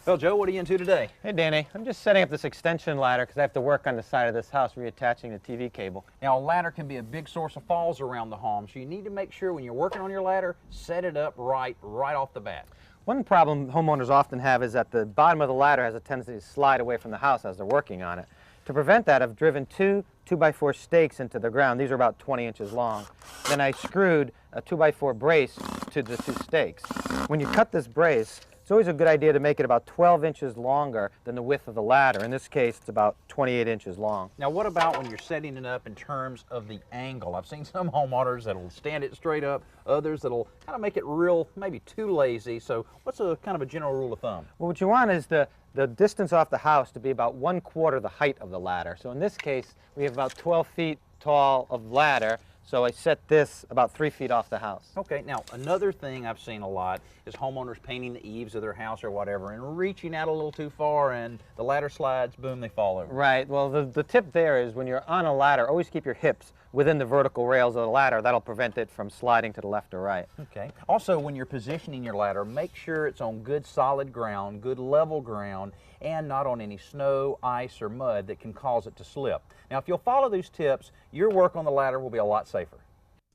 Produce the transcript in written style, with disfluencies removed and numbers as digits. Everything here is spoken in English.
Well, Joe, what are you into today? Hey, Danny. I'm just setting up this extension ladder because I have to work on the side of this house reattaching the TV cable. Now, a ladder can be a big source of falls around the home, so you need to make sure when you're working on your ladder, set it up right off the bat. One problem homeowners often have is that the bottom of the ladder has a tendency to slide away from the house as they're working on it. To prevent that, I've driven two 2x4 stakes into the ground. These are about 20 inches long. Then I screwed a 2x4 brace to the two stakes. When you cut this brace, it's always a good idea to make it about 12 inches longer than the width of the ladder. In this case, it's about 28 inches long. Now, what about when you're setting it up in terms of the angle? I've seen some homeowners that'll stand it straight up, others that'll kind of make it real, maybe too lazy. So what's a kind of a general rule of thumb? Well, what you want is the distance off the house to be about 1/4 the height of the ladder. So in this case, we have about 12 feet tall of ladder. So I set this about 3 feet off the house. Okay, now another thing I've seen a lot is homeowners painting the eaves of their house or whatever and reaching out a little too far and the ladder slides, boom, they fall over. Right, well the tip there is when you're on a ladder, always keep your hips within the vertical rails of the ladder. That'll prevent it from sliding to the left or right. Okay, also when you're positioning your ladder, make sure it's on good solid ground, good level ground, and not on any snow, ice, or mud that can cause it to slip. Now, if you'll follow these tips, your work on the ladder will be a lot safer.